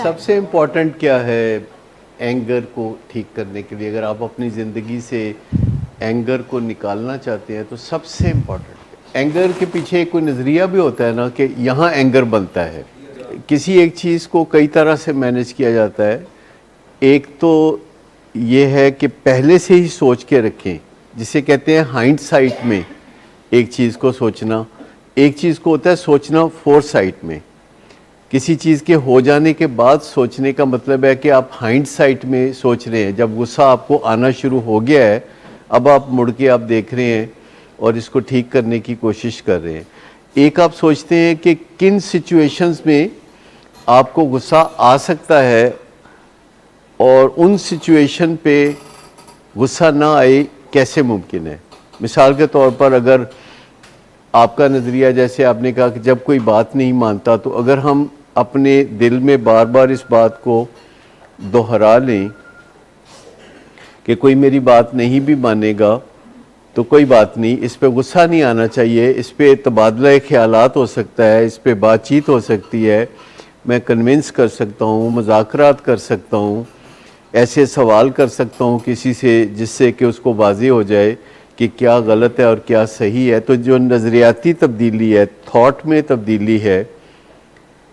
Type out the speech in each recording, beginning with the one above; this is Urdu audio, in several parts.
سب سے امپورٹنٹ کیا ہے اینگر کو ٹھیک کرنے کے لیے؟ اگر آپ اپنی زندگی سے اینگر کو نکالنا چاہتے ہیں تو سب سے امپورٹنٹ اینگر کے پیچھے کوئی نظریہ بھی ہوتا ہے نا کہ یہاں اینگر بنتا ہے. کسی ایک چیز کو کئی طرح سے مینیج کیا جاتا ہے. ایک تو یہ ہے کہ پہلے سے ہی سوچ کے رکھیں، جسے کہتے ہیں ہائنڈ سائٹ میں ایک چیز کو سوچنا. ایک چیز کو ہوتا ہے سوچنا فور سائٹ میں. کسی چیز کے ہو جانے کے بعد سوچنے کا مطلب ہے کہ آپ ہائنڈ سائٹ میں سوچ رہے ہیں. جب غصہ آپ کو آنا شروع ہو گیا ہے، اب آپ مڑ کے آپ دیکھ رہے ہیں اور اس کو ٹھیک کرنے کی کوشش کر رہے ہیں. ایک آپ سوچتے ہیں کہ کن سچویشنز میں آپ کو غصہ آ سکتا ہے اور ان سچویشن پہ غصہ نہ آئے کیسے ممکن ہے. مثال کے طور پر اگر آپ کا نظریہ، جیسے آپ نے کہا کہ جب کوئی بات نہیں مانتا، تو اگر ہم اپنے دل میں بار بار اس بات کو دہرا لیں کہ کوئی میری بات نہیں بھی مانے گا تو کوئی بات نہیں، اس پہ غصہ نہیں آنا چاہیے، اس پہ تبادلہ خیالات ہو سکتا ہے، اس پہ بات چیت ہو سکتی ہے، میں کنونس کر سکتا ہوں، مذاکرات کر سکتا ہوں، ایسے سوال کر سکتا ہوں کسی سے جس سے کہ اس کو واضح ہو جائے کہ کیا غلط ہے اور کیا صحیح ہے. تو جو نظریاتی تبدیلی ہے، تھاٹ میں تبدیلی ہے،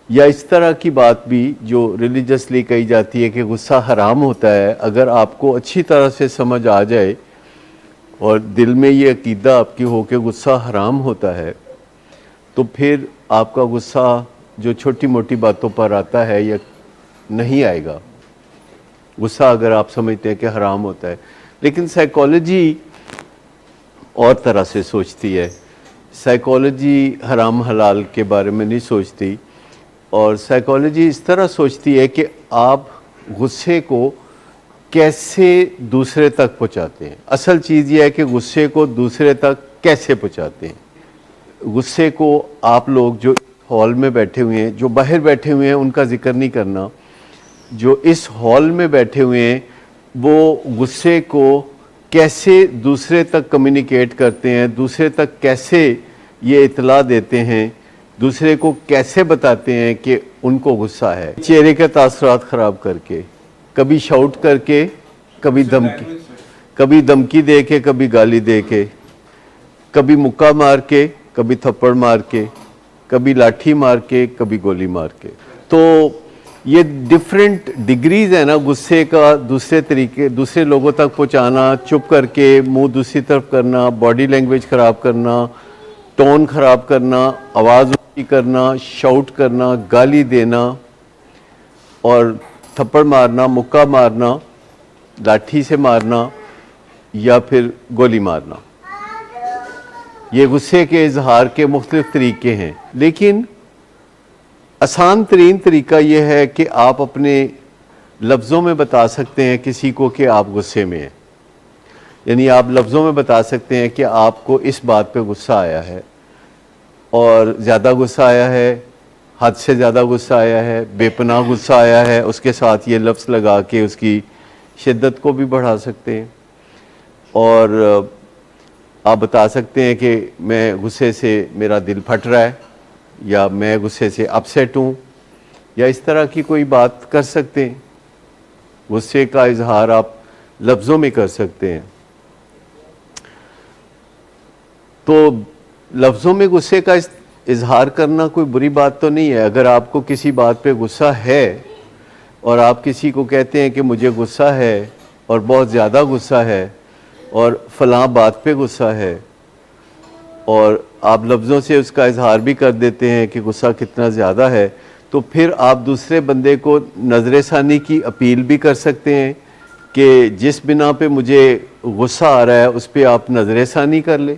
یا اس طرح کی بات بھی جو ریلیجسلی کہی جاتی ہے کہ غصہ حرام ہوتا ہے، اگر آپ کو اچھی طرح سے سمجھ آ جائے اور دل میں یہ عقیدہ آپ کی ہو کہ غصہ حرام ہوتا ہے، تو پھر آپ کا غصہ جو چھوٹی موٹی باتوں پر آتا ہے یا نہیں آئے گا. غصہ اگر آپ سمجھتے ہیں کہ حرام ہوتا ہے. لیکن سائیکالوجی اور طرح سے سوچتی ہے. سائیکالوجی حرام حلال کے بارے میں نہیں سوچتی، اور سائیکالوجی اس طرح سوچتی ہے کہ آپ غصے کو کیسے دوسرے تک پہنچاتے ہیں. اصل چیز یہ ہے کہ غصے کو دوسرے تک کیسے پہنچاتے ہیں. غصے کو آپ لوگ جو ہال میں بیٹھے ہوئے ہیں، جو باہر بیٹھے ہوئے ہیں ان کا ذکر نہیں کرنا، جو اس ہال میں بیٹھے ہوئے ہیں وہ غصے کو کیسے دوسرے تک کمیونیکیٹ کرتے ہیں، دوسرے تک کیسے یہ اطلاع دیتے ہیں، دوسرے کو کیسے بتاتے ہیں کہ ان کو غصہ ہے. چہرے کے تاثرات خراب کر کے، کبھی شاؤٹ کر کے، کبھی دھمکی دے کے، کبھی گالی دے کے، کبھی مکہ مار کے، کبھی تھپڑ مار کے، کبھی لاٹھی مار کے، کبھی گولی مار کے. تو یہ ڈیفرنٹ ڈگریز ہے نا غصے کا. دوسرے لوگوں تک پہنچانا، چپ کر کے منہ دوسری طرف کرنا، باڈی لینگویج خراب کرنا، ٹون خراب کرنا، آواز اونچی کرنا، شاؤٹ کرنا، گالی دینا اور تھپڑ مارنا، مکہ مارنا، لاٹھی سے مارنا یا پھر گولی مارنا. یہ غصے کے اظہار کے مختلف طریقے ہیں. لیکن آسان ترین طریقہ یہ ہے کہ آپ اپنے لفظوں میں بتا سکتے ہیں کسی کو کہ آپ غصے میں ہیں. یعنی آپ لفظوں میں بتا سکتے ہیں کہ آپ کو اس بات پہ غصہ آیا ہے، اور زیادہ غصہ آیا ہے، حد سے زیادہ غصہ آیا ہے، بے پناہ غصہ آیا ہے. اس کے ساتھ یہ لفظ لگا کے اس کی شدت کو بھی بڑھا سکتے ہیں. اور آپ بتا سکتے ہیں کہ میں غصے سے میرا دل پھٹ رہا ہے، یا میں غصے سے اپسیٹ ہوں، یا اس طرح کی کوئی بات کر سکتے ہیں. غصے کا اظہار آپ لفظوں میں کر سکتے ہیں. تو لفظوں میں غصے کا اظہار کرنا کوئی بری بات تو نہیں ہے. اگر آپ کو کسی بات پہ غصہ ہے اور آپ کسی کو کہتے ہیں کہ مجھے غصہ ہے اور بہت زیادہ غصہ ہے اور فلاں بات پہ غصہ ہے، اور آپ لفظوں سے اس کا اظہار بھی کر دیتے ہیں کہ غصہ کتنا زیادہ ہے، تو پھر آپ دوسرے بندے کو نظر ثانی کی اپیل بھی کر سکتے ہیں کہ جس بنا پہ مجھے غصہ آ رہا ہے اس پہ آپ نظر ثانی کر لیں.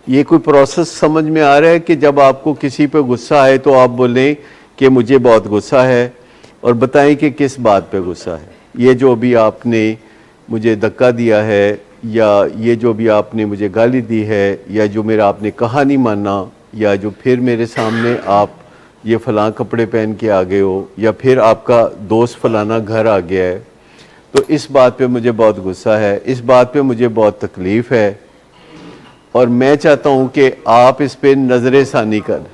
یہ کوئی پروسیس سمجھ میں آ رہا ہے کہ جب آپ کو کسی پہ غصہ آئے تو آپ بولیں کہ مجھے بہت غصہ ہے، اور بتائیں کہ کس بات پہ غصہ ہے. یہ جو بھی آپ نے مجھے دھکا دیا ہے، یا یہ جو بھی آپ نے مجھے گالی دی ہے، یا جو میرا آپ نے کہا نہیں ماننا، یا جو پھر میرے سامنے آپ یہ فلاں کپڑے پہن کے آ گئے ہو، یا پھر آپ کا دوست فلانا گھر آ گیا ہے، تو اس بات پہ مجھے بہت غصہ ہے، اس بات پہ مجھے بہت تکلیف ہے، اور میں چاہتا ہوں کہ آپ اس پہ نظر ثانی کر